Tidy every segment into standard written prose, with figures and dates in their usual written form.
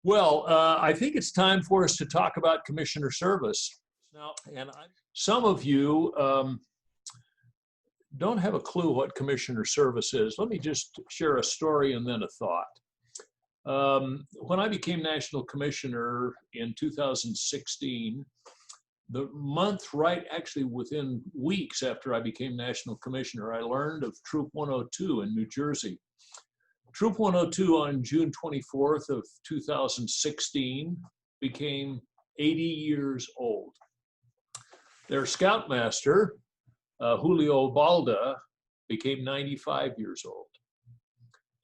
Well, I think it's time for us to talk about commissioner service. Now, some of you don't have a clue what commissioner service is. Let me just share a story and then a thought. When I became national commissioner in 2016, the month actually within weeks after I became national commissioner, I learned of Troop 102 in New Jersey. Troop 102 on June 24th of 2016 became 80 years old. Their scoutmaster, Julio Balda, became 95 years old.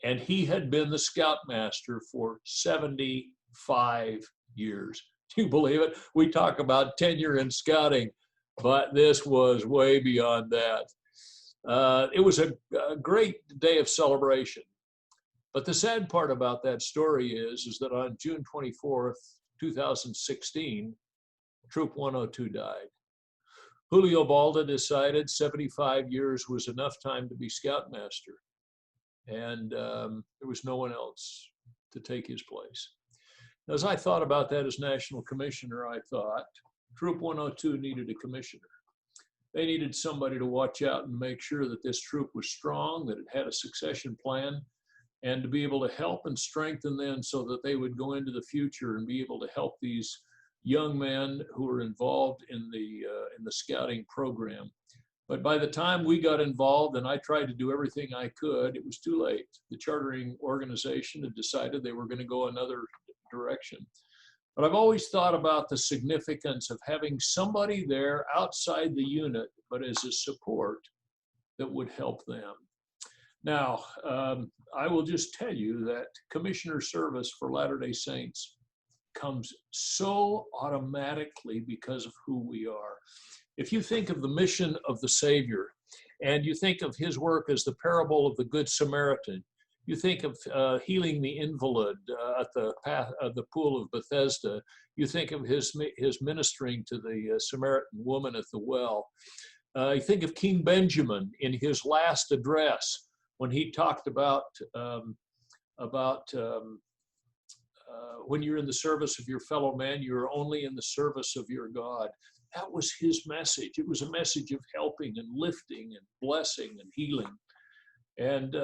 And he had been the scoutmaster for 75 years. Do you believe it? We talk about tenure in scouting, but this was way beyond that. It was a great day of celebration. But the sad part about that story is that on June 24th, 2016, Troop 102 died. Julio Balda decided 75 years was enough time to be scoutmaster, and there was no one else to take his place. As I thought about that as national commissioner, I thought Troop 102 needed a commissioner. They needed somebody to watch out and make sure that this troop was strong, that it had a succession plan, and to be able to help and strengthen them so that they would go into the future and be able to help these young men who were involved in the scouting program. But by the time we got involved and I tried to do everything I could, it was too late. The chartering organization had decided they were going to go another direction. But I've always thought about the significance of having somebody there outside the unit, but as a support that would help them. Now, I will just tell you that commissioner service for Latter-day Saints comes so automatically because of who we are. If you think of the mission of the Savior, and you think of his work as the parable of the Good Samaritan, you think of healing the invalid at the pool of Bethesda, you think of his ministering to the Samaritan woman at the well. You think of King Benjamin in his last address, when he talked about when you're in the service of your fellow man, you're only in the service of your God. That was his message. It was a message of helping and lifting and blessing and healing. And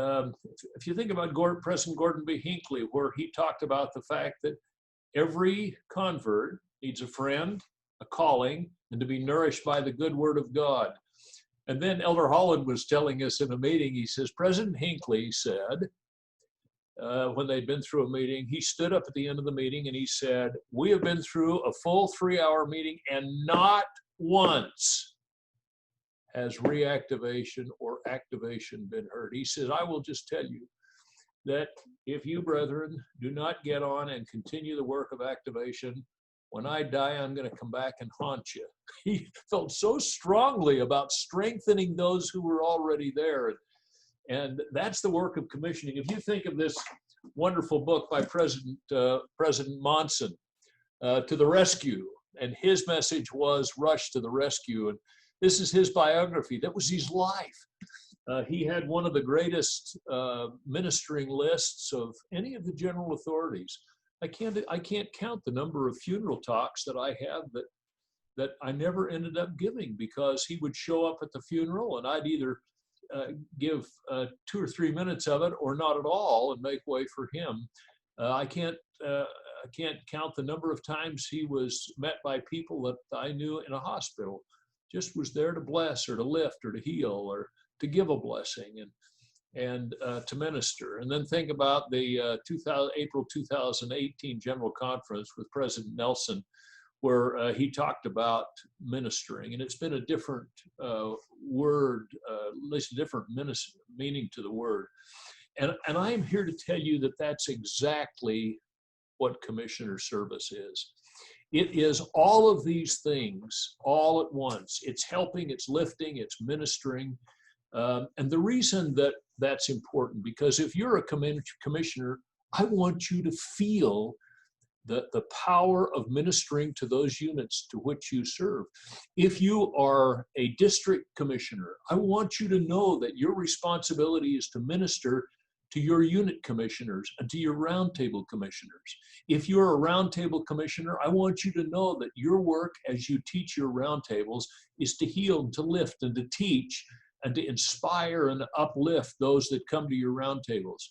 if you think about President Gordon B. Hinckley, where he talked about the fact that every convert needs a friend, a calling, and to be nourished by the good word of God. And then Elder Holland was telling us in a meeting, he says, President Hinckley said, when they'd been through a meeting, he stood up at the end of the meeting and he said, we have been through a full 3-hour meeting and not once has reactivation or activation been heard. He says, I will just tell you that if you, brethren, do not get on and continue the work of activation, when I die, I'm going to come back and haunt you. He felt so strongly about strengthening those who were already there. And that's the work of commissioning. If you think of this wonderful book by President Monson, To the Rescue, and his message was rush to the rescue. And this is his biography. That was his life. He had one of the greatest ministering lists of any of the general authorities. I can't count the number of funeral talks that I have that I never ended up giving, because he would show up at the funeral and I'd either give 2 or 3 minutes of it or not at all and make way for him. I can't count the number of times he was met by people that I knew in a hospital, just was there to bless or to lift or to heal or to give a blessing and to minister. And then think about the April 2018 General Conference with President Nelson, where he talked about ministering. And it's been a different word, at least a different meaning to the word. And I am here to tell you that that's exactly what commissioner service is. It is all of these things all at once. It's helping, it's lifting, it's ministering. And the reason that that's important, because if you're a commissioner, I want you to feel the power of ministering to those units to which you serve. If you are a district commissioner, I want you to know that your responsibility is to minister to your unit commissioners and to your roundtable commissioners. If you're a roundtable commissioner, I want you to know that your work as you teach your roundtables is to heal and to lift and to teach and to inspire and uplift those that come to your roundtables.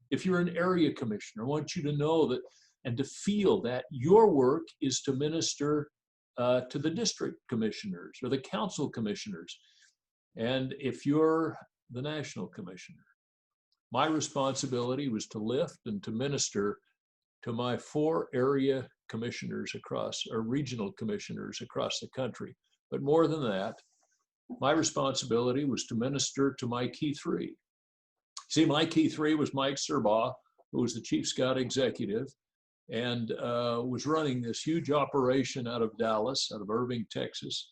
If you're an area commissioner, I want you to know that and to feel that your work is to minister to the district commissioners or the council commissioners. And if you're the national commissioner, my responsibility was to lift and to minister to my 4 area commissioners across, or regional commissioners across the country. But more than that, my responsibility was to minister to my key 3. See, my key 3 was Mike Serbaugh, who was the Chief Scout Executive and was running this huge operation out of Dallas, out of Irving, Texas.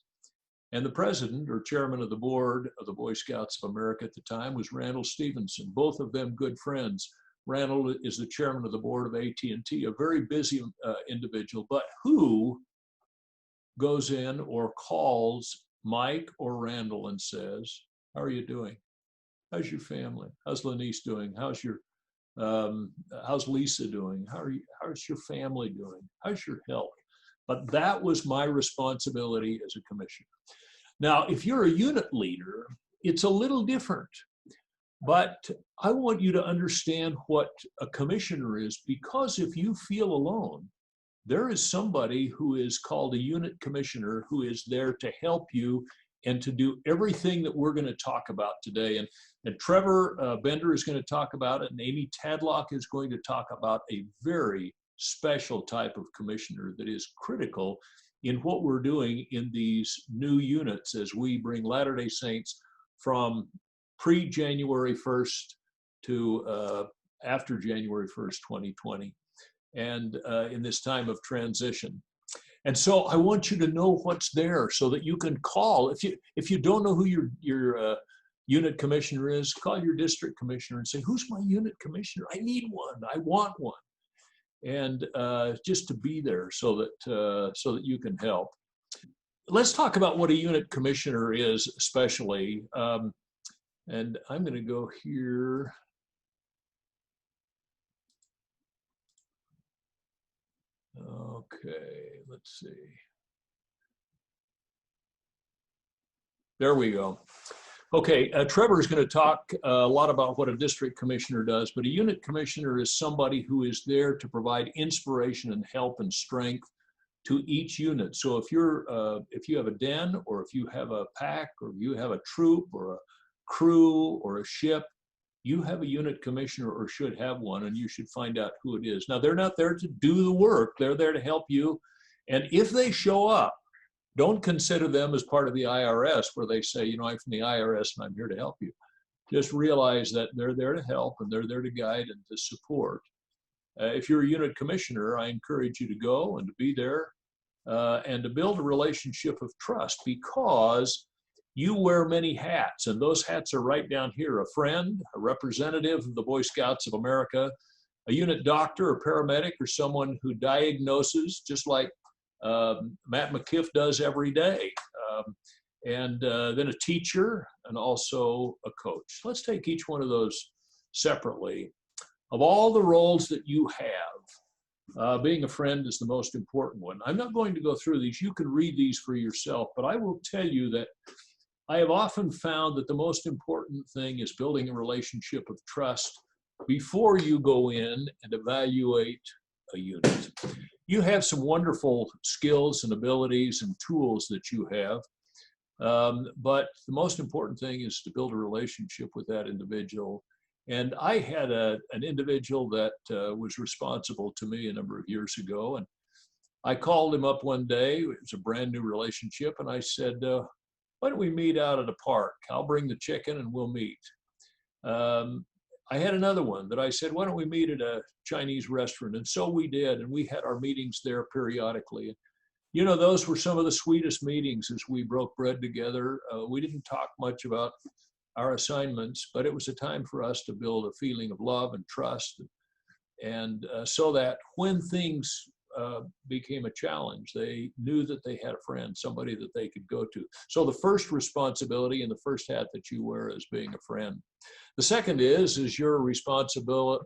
And the president or chairman of the board of the Boy Scouts of America at the time was Randall Stevenson, both of them good friends. Randall is the chairman of the board of AT&T, a very busy individual, but who goes in or calls Mike or Randall and says, how are you doing? How's your family? How's Lanice doing? How's Lisa doing? How's your family doing? How's your health? But that was my responsibility as a commissioner. Now, if you're a unit leader, it's a little different. But I want you to understand what a commissioner is, because if you feel alone, there is somebody who is called a unit commissioner who is there to help you and to do everything that we're going to talk about today. And Trevor Bender is going to talk about it, and Amy Tadlock is going to talk about a very special type of commissioner that is critical in what we're doing in these new units as we bring Latter-day Saints from pre-January 1st to after January 1st, 2020, and in this time of transition. And so I want you to know what's there so that you can call. If you don't know who your unit commissioner is, call your district commissioner and say, who's my unit commissioner? I need one, I want one. And just to be there so that you can help. Let's talk about what a unit commissioner is, especially. And I'm going to go here. Okay, let's see. There we go. Okay, Trevor is going to talk a lot about what a district commissioner does, but a unit commissioner is somebody who is there to provide inspiration and help and strength to each unit. So if you have a den, or if you have a pack, or you have a troop or a crew or a ship, you have a unit commissioner or should have one, and you should find out who it is. Now, they're not there to do the work. They're there to help you. And if they show up, don't consider them as part of the IRS where they say, you know, I'm from the IRS and I'm here to help you. Just realize that they're there to help and they're there to guide and to support. If you're a unit commissioner, I encourage you to go and to be there and to build a relationship of trust, because you wear many hats, and those hats are right down here: a friend, a representative of the Boy Scouts of America, a unit doctor or paramedic, or someone who diagnoses, just like Matt McKiff does every day, and then a teacher, and also a coach. Let's take each one of those separately. Of all the roles that you have, being a friend is the most important one. I'm not going to go through these. You can read these for yourself, but I will tell you that I have often found that the most important thing is building a relationship of trust before you go in and evaluate a unit. You have some wonderful skills and abilities and tools that you have, but the most important thing is to build a relationship with that individual. And I had an individual that was responsible to me a number of years ago, and I called him up one day. It was a brand new relationship, and I said, why don't we meet out at a park? I'll bring the chicken and we'll meet. I had another one that I said, why don't we meet at a Chinese restaurant? And so we did, and we had our meetings there periodically. You know, those were some of the sweetest meetings as we broke bread together. We didn't talk much about our assignments, but it was a time for us to build a feeling of love and trust, and so that when things became a challenge. They knew that they had a friend, somebody that they could go to. So the first responsibility and the first hat that you wear is being a friend. The second is you're responsible,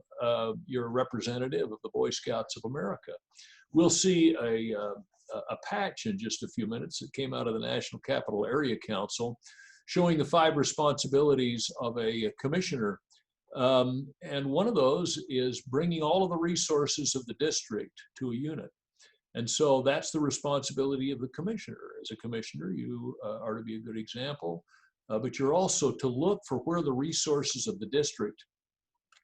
you're a representative of the Boy Scouts of America. We'll see a patch in just a few minutes that came out of the National Capital Area Council showing the 5 responsibilities of a commissioner. And one of those is bringing all of the resources of the district to a unit. And so that's the responsibility of the commissioner. As a commissioner, you are to be a good example, but you're also to look for where the resources of the district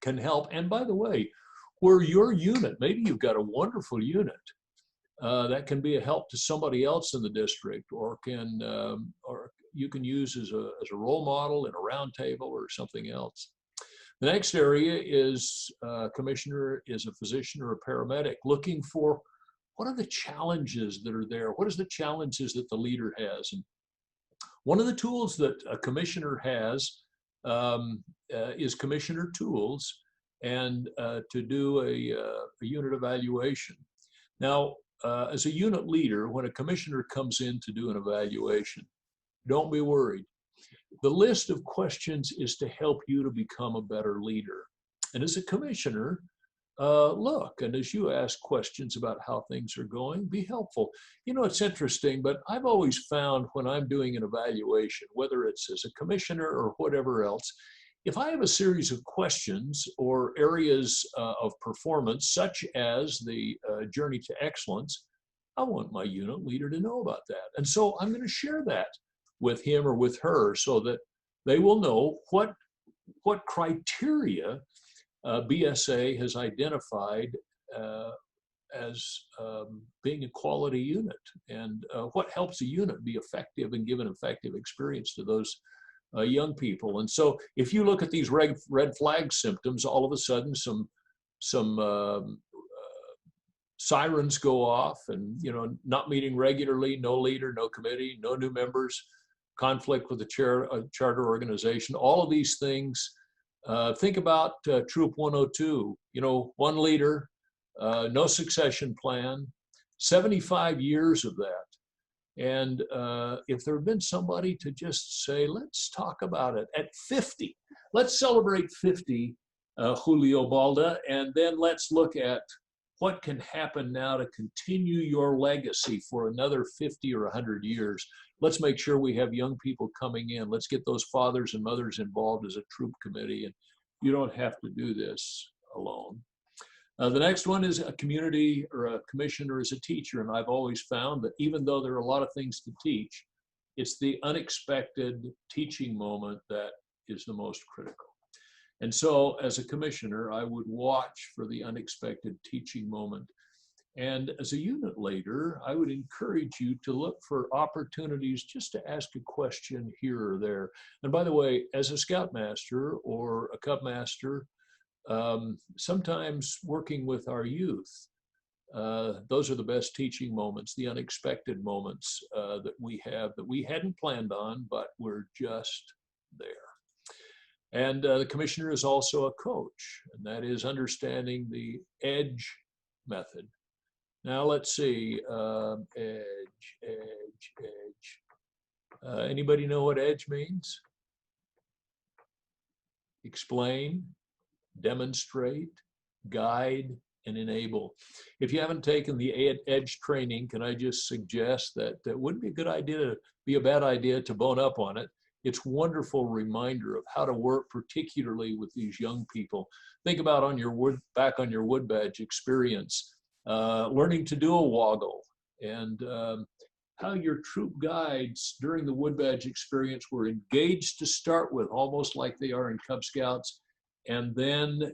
can help. And by the way, where your unit, maybe you've got a wonderful unit that can be a help to somebody else in the district, or you can use as a role model in a round table or something else. The next area is commissioner is a physician or a paramedic looking for what are the challenges that are there? What is the challenges that the leader has? And one of the tools that a commissioner has is commissioner tools, and to do a unit evaluation. Now, as a unit leader, when a commissioner comes in to do an evaluation, don't be worried. The list of questions is to help you to become a better leader. And as a commissioner, look, and as you ask questions about how things are going, be helpful. You know, it's interesting, but I've always found when I'm doing an evaluation, whether it's as a commissioner or whatever else, if I have a series of questions or areas of performance, such as the journey to excellence, I want my unit leader to know about that. And so I'm going to share that with him or with her so that they will know what criteria BSA has identified as being a quality unit, and what helps a unit be effective and give an effective experience to those young people. And so if you look at these red flag symptoms, all of a sudden some sirens go off, and not meeting regularly, no leader, no committee, no new members, conflict with the charter organization, all of these things. Think about Troop 102, one leader, no succession plan, 75 years of that. And if there had been somebody to just say, let's talk about it at 50, let's celebrate 50, Julio Balda, and then let's look at what can happen now to continue your legacy for another 50 or 100 years. Let's make sure we have young people coming in. Let's get those fathers and mothers involved as a troop committee, and you don't have to do this alone. The next one is a community or a commissioner as a teacher, and I've always found that even though there are a lot of things to teach, it's the unexpected teaching moment that is the most critical. And so as a commissioner, I would watch for the unexpected teaching moment. And as a unit leader, I would encourage you to look for opportunities just to ask a question here or there. And by the way, as a scoutmaster or a cub master, sometimes working with our youth, those are the best teaching moments, the unexpected moments that we have that we hadn't planned on, but we're just there. And the commissioner is also a coach, and that is understanding the EDGE method. Now let's see, EDGE. Anybody know what EDGE means? Explain, demonstrate, guide, and enable. If you haven't taken the EDGE training, can I just suggest that it wouldn't be a good idea, be a bad idea to bone up on it. It's a wonderful reminder of how to work, particularly with these young people. Think about back on your wood badge experience, learning to do a woggle, and how your troop guides during the wood badge experience were engaged to start with, almost like they are in Cub Scouts, and then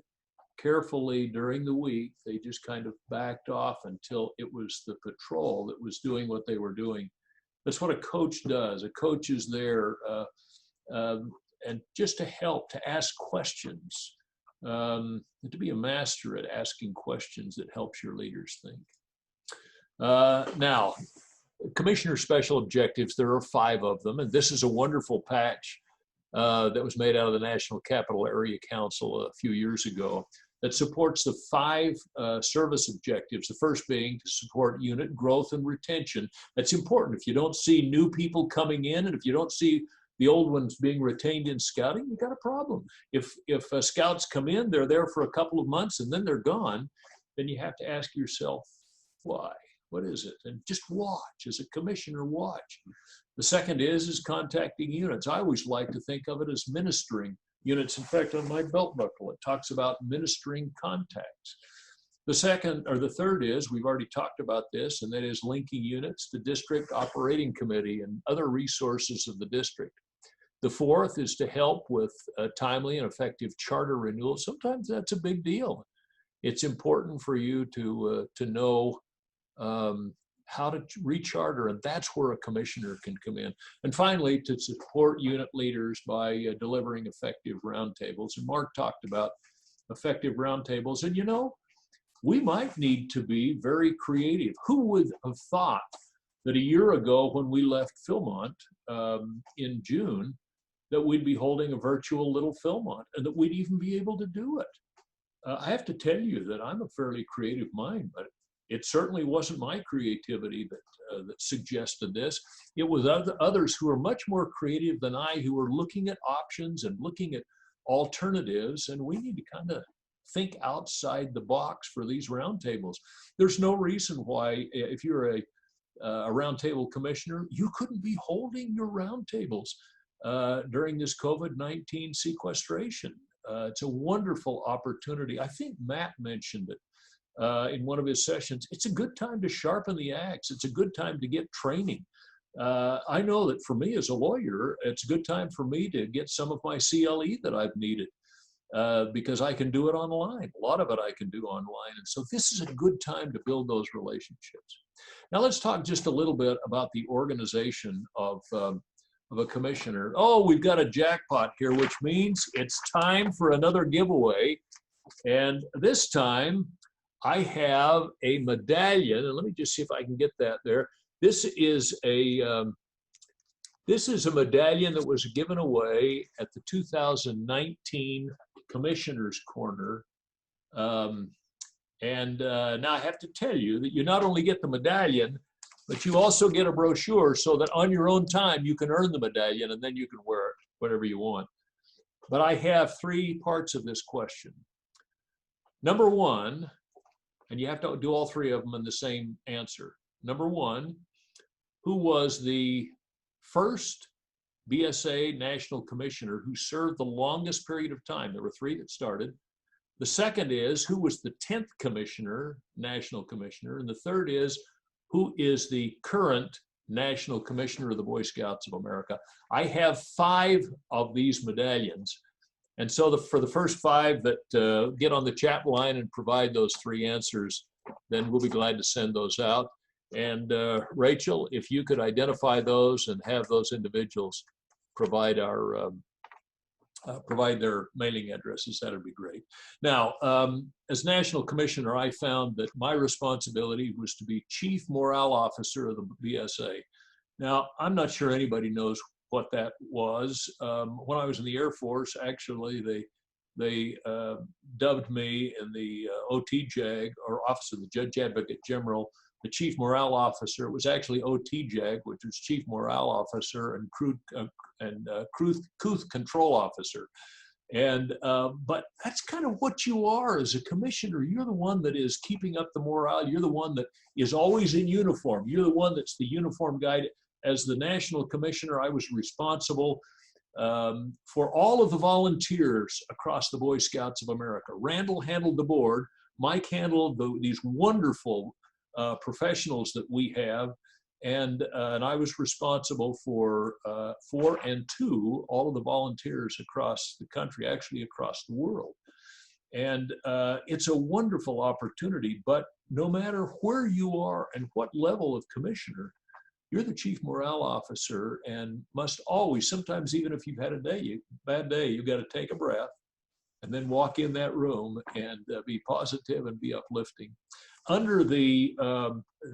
carefully during the week, they just kind of backed off until it was the patrol that was doing what they were doing. That's what a coach does. A coach is there and just to help, to ask questions, and to be a master at asking questions that helps your leaders think. Now, Commissioner Special Objectives, there are 5 of them, and this is a wonderful patch that was made out of the National Capital Area Council a few years ago. that supports the 5 service objectives. The first being to support unit growth and retention. That's important. If you don't see new people coming in, and if you don't see the old ones being retained in scouting, you got a problem. If scouts come in, they're there for a couple of months and then they're gone, then you have to ask yourself, why? What is it? And just watch, as a commissioner, watch. The second is contacting units. I always like to think of it as ministering units. In fact, on my belt buckle, it talks about ministering contacts. The third is, we've already talked about this, and that is linking units to district operating committee and other resources of the district. The fourth is to help with timely and effective charter renewal. Sometimes that's a big deal. It's important for you to know how to recharter, and that's where a commissioner can come in. And finally, to support unit leaders by delivering effective roundtables. And Mark talked about effective roundtables, and you know, we might need to be very creative. Who would have thought that a year ago when we left Philmont in June, that we'd be holding a virtual little Philmont and that we'd even be able to do it? I have to tell you that I'm a fairly creative mind, but it certainly wasn't my creativity that suggested this. It was others who are much more creative than I, who are looking at options and looking at alternatives, and we need to kind of think outside the box for these roundtables. There's no reason why, if you're a roundtable commissioner, you couldn't be holding your roundtables during this COVID-19 sequestration. It's a wonderful opportunity. I think Matt mentioned it in one of his sessions. It's a good time to sharpen the axe. It's a good time to get training. I know that for me as a lawyer, it's a good time for me to get some of my CLE that I've needed because I can do it online. A lot of it I can do online. And so this is a good time to build those relationships. Now let's talk just a little bit about the organization of a commissioner. Oh, we've got a jackpot here, which means it's time for another giveaway. And this time I have a medallion, and let me just see if I can get that there. This is a medallion that was given away at the 2019 Commissioner's Corner. Now I have to tell you that you not only get the medallion, but you also get a brochure so that on your own time you can earn the medallion and then you can wear it whatever you want. But I have 3 parts of this question. Number 1, and you have to do all 3 of them in the same answer. Number 1, who was the first BSA National Commissioner who served the longest period of time? There were 3 that started. The second is, who was the 10th Commissioner, National Commissioner? And the third is, who is the current National Commissioner of the Boy Scouts of America? I have 5 of these medallions. And so for the first 5 that get on the chat line and provide those 3 answers, then we'll be glad to send those out. And Rachel, if you could identify those and have those individuals provide provide their mailing addresses, that'd be great. Now, as National Commissioner, I found that my responsibility was to be Chief Morale Officer of the BSA. Now, I'm not sure anybody knows what that was. When I was in the Air Force, actually, they dubbed me in the OTJAG, or Office of the Judge Advocate General, the Chief Morale Officer. It was actually OTJAG, which was Chief Morale Officer and Truth Control Officer. And but that's kind of what you are as a commissioner. You're the one that is keeping up the morale. You're the one that is always in uniform. You're the one that's the uniform guy. As the National Commissioner, I was responsible for all of the volunteers across the Boy Scouts of America. Randall handled the board. Mike handled these wonderful professionals that we have, and I was responsible for and to all of the volunteers across the country, actually across the world. And it's a wonderful opportunity, but no matter where you are and what level of commissioner, you're the Chief Morale Officer and must always, sometimes even if you've had a bad day, you've got to take a breath and then walk in that room and be positive and be uplifting. Under the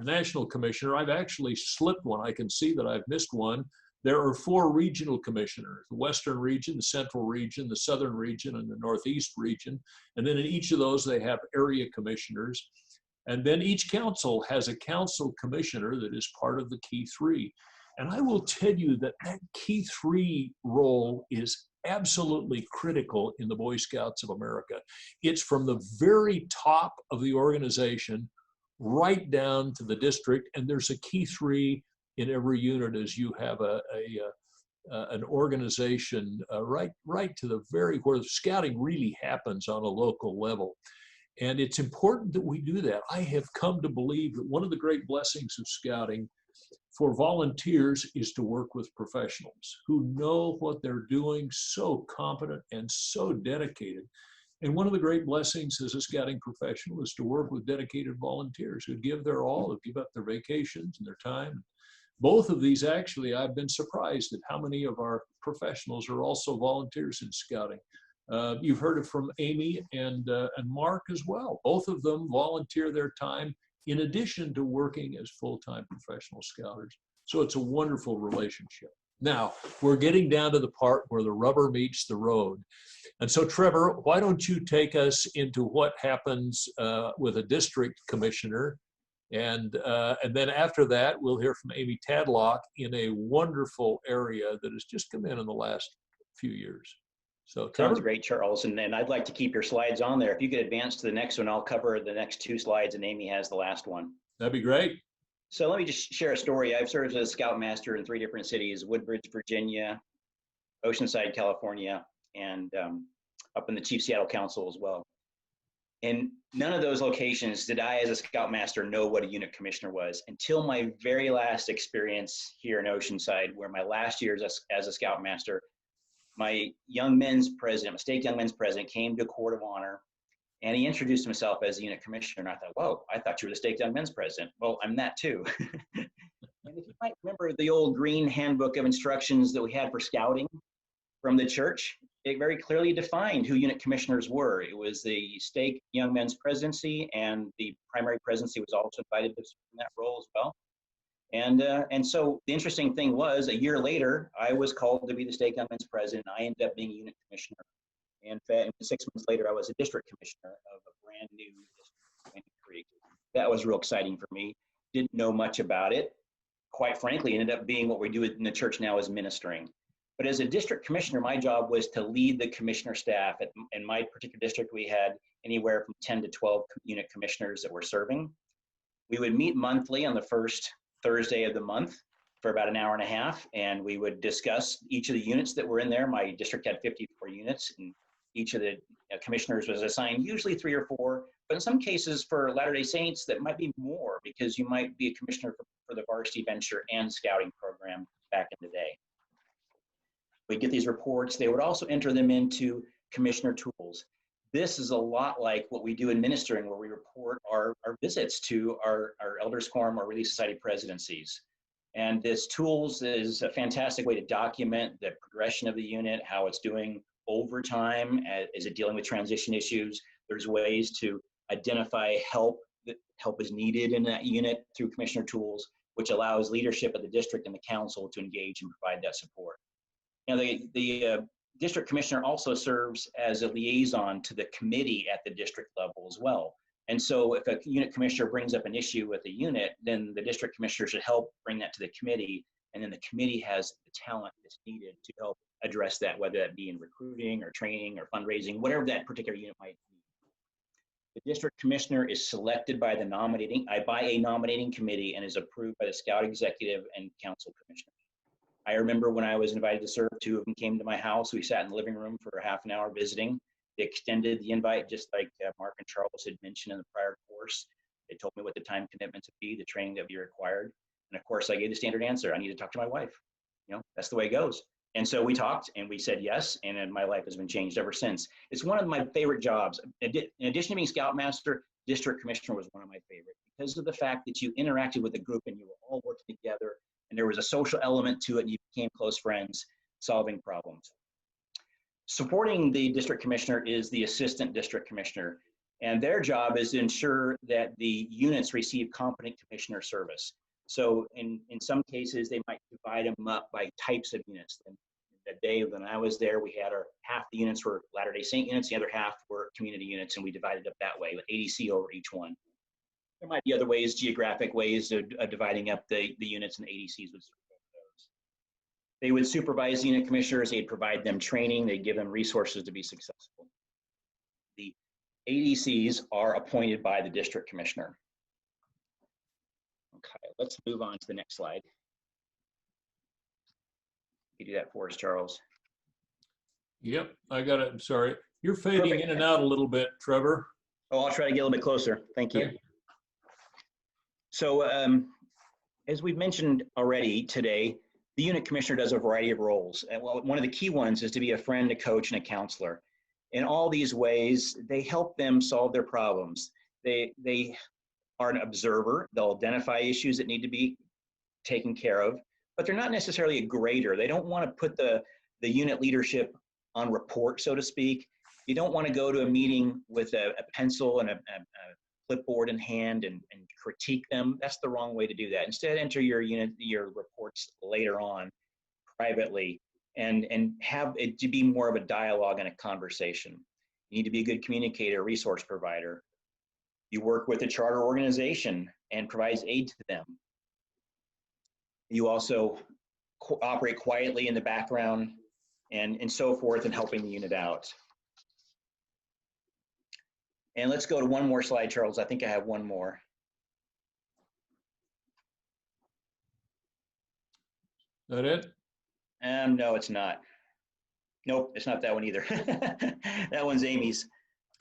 National Commissioner, I've actually slipped one. I can see that I've missed one. There are 4 regional commissioners: the Western region, the Central region, the Southern region, and the Northeast region. And then in each of those, they have area commissioners. And then each council has a council commissioner that is part of the Key 3. And I will tell you that that Key 3 role is absolutely critical in the Boy Scouts of America. It's from the very top of the organization right down to the district, and there's a Key 3 in every unit as you have an organization right to the very where scouting really happens on a local level. And it's important that we do that. I have come to believe that one of the great blessings of scouting for volunteers is to work with professionals who know what they're doing, so competent and so dedicated. And one of the great blessings as a scouting professional is to work with dedicated volunteers who give their all, who give up their vacations and their time. Both of these, actually, I've been surprised at how many of our professionals are also volunteers in scouting. You've heard it from Amy and Mark as well. Both of them volunteer their time in addition to working as full-time professional scouters. So it's a wonderful relationship. Now, we're getting down to the part where the rubber meets the road. And so, Trevor, why don't you take us into what happens with a district commissioner? And then after that, we'll hear from Amy Tadlock in a wonderful area that has just come in the last few years. So, Trevor? Sounds great, Charles. And I'd like to keep your slides on there. If you could advance to the next one, I'll cover the next 2 slides, and Amy has the last one. That'd be great. So let me just share a story. I've served as a Scoutmaster in 3 different cities: Woodbridge, Virginia, Oceanside, California, and up in the Chief Seattle Council as well. In none of those locations did I, as a Scoutmaster, know what a unit commissioner was until my very last experience here in Oceanside, where my last year as a Scoutmaster, my young men's president, my stake young men's president, came to a court of honor, and he introduced himself as the unit commissioner. And I thought, whoa, I thought you were the stake young men's president. Well, I'm that too. And if you might remember the old green handbook of instructions that we had for scouting from the church, it very clearly defined who unit commissioners were. It was the stake young men's presidency, and the primary presidency was also invited to serve in that role as well. And so the interesting thing was, a year later, I was called to be the stake young men's president. I ended up being a unit commissioner. And 6 months later, I was a district commissioner of a brand new district in Creek. That was real exciting for me. Didn't know much about it. Quite frankly, ended up being what we do in the church now, is ministering. But as a district commissioner, my job was to lead the commissioner staff. In my particular district, we had anywhere from 10 to 12 unit commissioners that were serving. We would meet monthly on the first Thursday of the month for about an hour and a half, and we would discuss each of the units that were in there. My district had 54 units, and each of the commissioners was assigned usually 3 or 4, but in some cases for Latter-day Saints that might be more, because you might be a commissioner for the varsity venture and scouting program back in the day. We get these reports. They would also enter them into commissioner tools. This is a lot like what we do in ministering, where we report our visits to our elders quorum or Relief Society presidencies. And this tools is a fantastic way to document the progression of the unit, how it's doing over time. Is it dealing with transition issues? There's ways to identify help that help is needed in that unit through commissioner tools, which allows leadership at the district and the council to engage and provide that support. Now, the district commissioner also serves as a liaison to the committee at the district level as well. And so if a unit commissioner brings up an issue with a unit, then the district commissioner should help bring that to the committee, and then the committee has the talent that's needed to help address that, whether that be in recruiting or training or fundraising, whatever that particular unit might need. The district commissioner is selected by a nominating committee and is approved by the scout executive and council commissioner. I remember when I was invited to serve, 2 of them came to my house. We sat in the living room for half an hour visiting. They extended the invite, just like Mark and Charles had mentioned in the prior course. They told me what the time commitments would be, the training that would be required. And of course, I gave the standard answer: I need to talk to my wife. You know, that's the way it goes. And so we talked and we said yes, and then my life has been changed ever since. It's one of my favorite jobs. In addition to being Scoutmaster, district commissioner was one of my favorites, because of the fact that you interacted with a group and you were all working together, and there was a social element to it, and you became close friends solving problems. Supporting the district commissioner is the assistant district commissioner, and their job is to ensure that the units receive competent commissioner service. So in some cases, they might divide them up by types of units. And the day when I was there, we had half the units were Latter-day Saint units, the other half were community units, and we divided up that way with ADC over each one. There might be other ways, geographic ways of dividing up the units, and ADCs would support those. They would supervise the unit commissioners, they'd provide them training, they'd give them resources to be successful. The ADCs are appointed by the district commissioner. Okay, let's move on to the next slide. You do that for us, Charles. Yep, I got it. I'm sorry. You're fading Perfect. in and out a little bit, Trevor. Oh, I'll try to get a little bit closer. Thank you. Okay. So as we've mentioned already today, the unit commissioner does a variety of roles. And well, one of the key ones is to be a friend, a coach, and a counselor. In all these ways, they help them solve their problems. They are an observer. They'll identify issues that need to be taken care of, but they're not necessarily a grader. They don't want to put the unit leadership on report, so to speak. You don't want to go to a meeting with a pencil and a clipboard in hand and critique them. That's the wrong way to do that. Instead, enter your reports later on privately and have it to be more of a dialogue and a conversation. You need to be a good communicator, resource provider. You work with a charter organization and provides aid to them. You also operate quietly in the background and so forth, and helping the unit out. And let's go to one more slide, Charles. I think I have one more. That it? No, it's not. Nope, it's not that one either. That one's Amy's.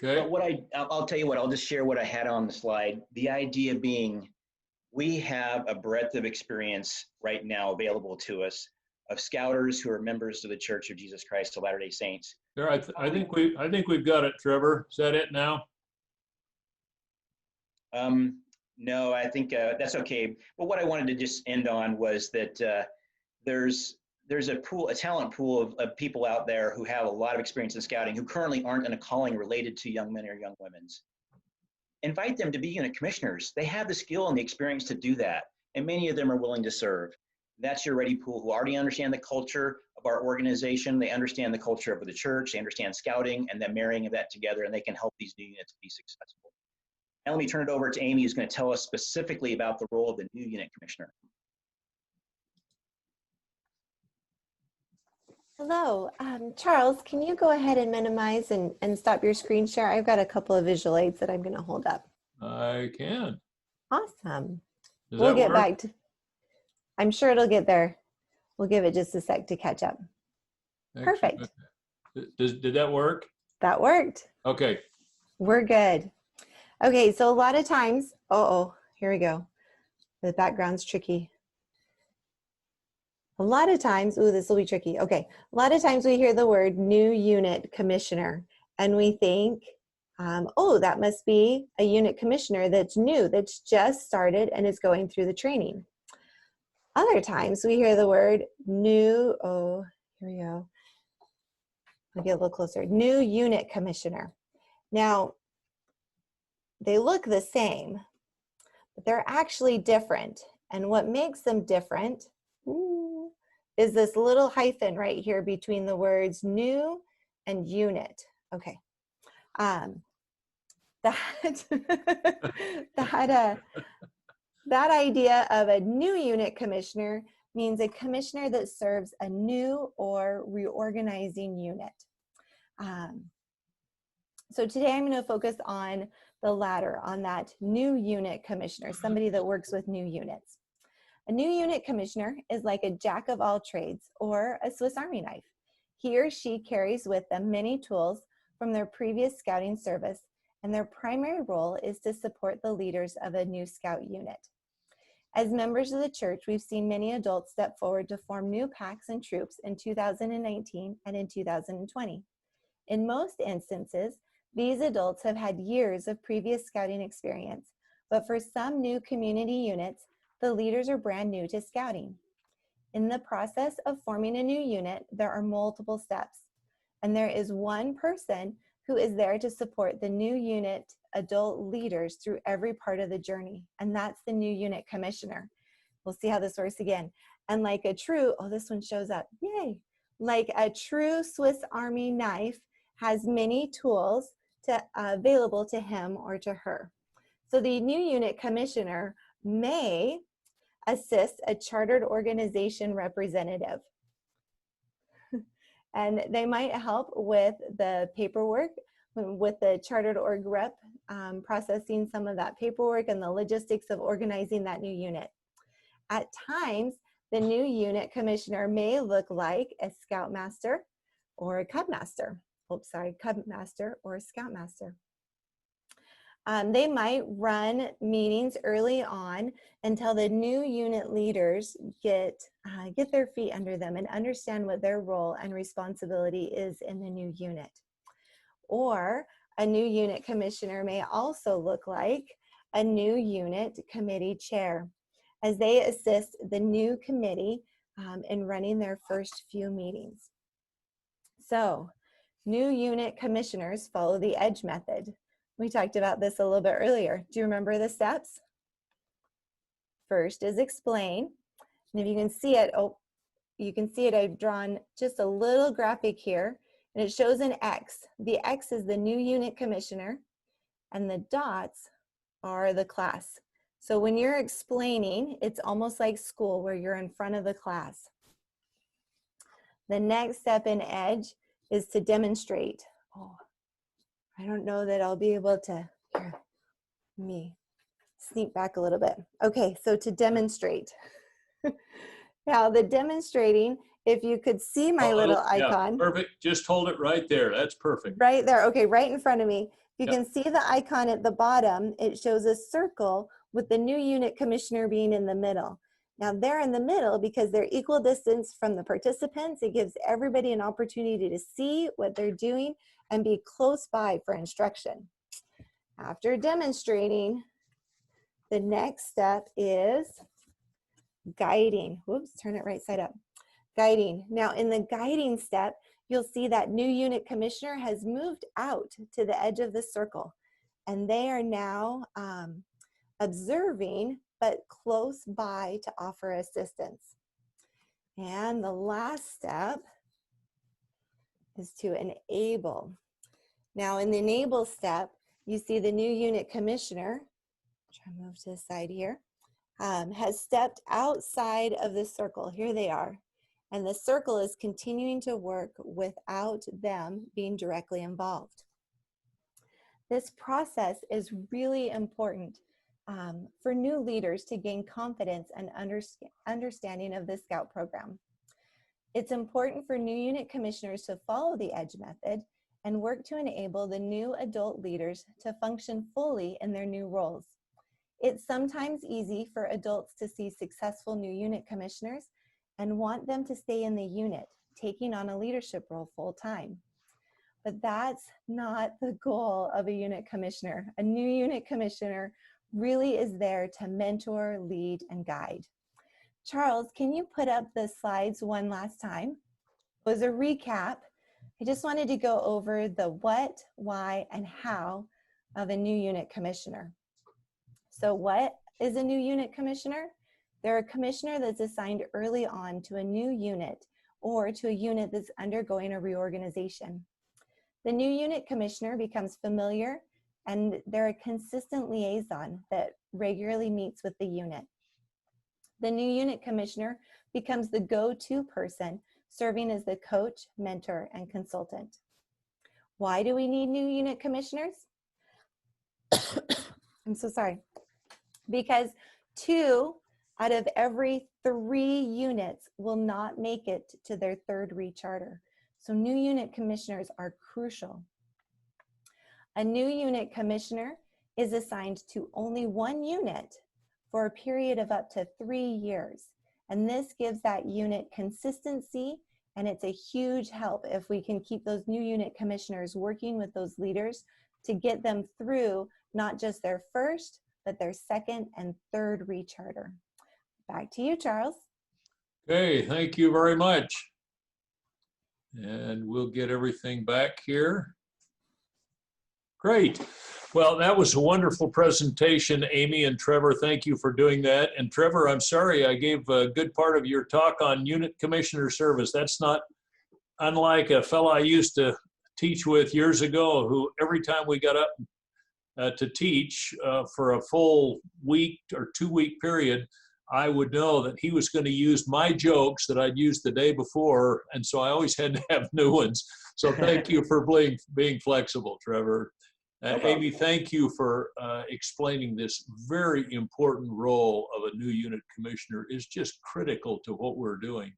Okay. But I'll tell you what, I'll just share what I had on the slide. The idea being, we have a breadth of experience right now available to us of scouters who are members of the Church of Jesus Christ of Latter-day Saints. There, I think we've got it, Trevor. Is that it now? No, I think that's okay. But what I wanted to just end on was that there's a talent pool of people out there who have a lot of experience in scouting who currently aren't in a calling related to young men or young women's. Invite them to be unit commissioners. They have the skill and the experience to do that, and many of them are willing to serve. That's your ready pool who already understand the culture of our organization. They understand the culture of the church. They understand scouting and the marrying of that together, and they can help these new units be successful. Now let me turn it over to Amy, who's going to tell us specifically about the role of the new unit commissioner. Hello, Charles, can you go ahead and minimize and stop your screen share? I've got a couple of visual aids that I'm going to hold up. I can. Awesome. We'll get back to, I'm sure it'll get there. We'll give it just a sec to catch up. Perfect. Did that work? That worked. Okay. We're good. Okay, so a lot of times, here we go. The background's tricky. A lot of times, this will be tricky. Okay, a lot of times we hear the word new unit commissioner and we think, that must be a unit commissioner that's new, that's just started and is going through the training. Other times we hear the word new, here we go. I'll get a little closer. New unit commissioner. Now, they look the same, but they're actually different. And what makes them different is this little hyphen right here between the words new and unit. Okay. That idea of a new unit commissioner means a commissioner that serves a new or reorganizing unit. So today I'm going to focus on the latter, on that new unit commissioner, somebody that works with new units. A new unit commissioner is like a jack of all trades or a Swiss Army knife. He or she carries with them many tools from their previous scouting service, and their primary role is to support the leaders of a new scout unit. As members of the church, we've seen many adults step forward to form new packs and troops in 2019 and in 2020. In most instances, these adults have had years of previous scouting experience, but for some new community units, the leaders are brand new to scouting. In the process of forming a new unit, there are multiple steps, and there is one person who is there to support the new unit adult leaders through every part of the journey, and that's the new unit commissioner. We'll see how this works again. And like a true, oh, this one shows up, yay. Like a true Swiss Army knife has many tools available to him or to her. So the new unit commissioner may assist a chartered organization representative. And they might help with the paperwork, with the chartered org rep, processing some of that paperwork and the logistics of organizing that new unit. At times, the new unit commissioner may look like a scoutmaster or a cubmaster. Oops, sorry, cubmaster or a scoutmaster. They might run meetings early on until the new unit leaders get their feet under them and understand what their role and responsibility is in the new unit. Or a new unit commissioner may also look like a new unit committee chair, as they assist the new committee in running their first few meetings. So, new unit commissioners follow the EDGE method. We talked about this a little bit earlier. Do you remember the steps? First is explain. And if you can see it, oh, you can see it, I've drawn just a little graphic here, and it shows an X. The X is the new unit commissioner, and the dots are the class. So when you're explaining, it's almost like school where you're in front of the class. The next step in EDGE is to demonstrate. Oh, I don't know that I'll be able to, here, let me sneak back a little bit. Okay, so to demonstrate. Now the demonstrating, if you could see my little icon. Yeah, perfect, just hold it right there, that's perfect. Right there, okay, right in front of me. If you Yep. can see the icon at the bottom, it shows a circle with the new unit commissioner being in the middle. Now they're in the middle because they're equal distance from the participants. It gives everybody an opportunity to see what they're doing and be close by for instruction. After demonstrating, the next step is guiding. Whoops, turn it right side up. Guiding. Now in the guiding step, you'll see that new unit commissioner has moved out to the edge of the circle, and they are now observing but close by to offer assistance. And the last step is to enable. Now in the enable step, you see the new unit commissioner, try to move to the side here, has stepped outside of the circle. Here they are. And the circle is continuing to work without them being directly involved. This process is really important for new leaders to gain confidence and understanding of the Scout program. It's important for new unit commissioners to follow the EDGE method and work to enable the new adult leaders to function fully in their new roles. It's sometimes easy for adults to see successful new unit commissioners and want them to stay in the unit, taking on a leadership role full time. But that's not the goal of a unit commissioner. A new unit commissioner really is there to mentor, lead, and guide. Charles, can you put up the slides one last time? As a recap, I just wanted to go over the what, why, and how of a new unit commissioner. So what is a new unit commissioner? They're a commissioner that's assigned early on to a new unit or to a unit that's undergoing a reorganization. The new unit commissioner becomes familiar, and they're a consistent liaison that regularly meets with the unit. The new unit commissioner becomes the go-to person, serving as the coach, mentor, and consultant. Why do we need new unit commissioners? I'm so sorry. Because 2 out of every 3 units will not make it to their 3rd recharter. So new unit commissioners are crucial. A new unit commissioner is assigned to only 1 unit for a period of up to 3 years. And this gives that unit consistency, and it's a huge help if we can keep those new unit commissioners working with those leaders to get them through not just their 1st, but their 2nd and 3rd recharter. Back to you, Charles. Okay, thank you very much. And we'll get everything back here. Great. Well, that was a wonderful presentation, Amy and Trevor. Thank you for doing that. And Trevor, I'm sorry I gave a good part of your talk on unit commissioner service. That's not unlike a fellow I used to teach with years ago, who every time we got up to teach for a full week or 2-week period, I would know that he was going to use my jokes that I'd used the day before. And so I always had to have new ones. So thank you for being flexible, Trevor. No Amy, thank you for explaining this very important role of a new unit commissioner is just critical to what we're doing.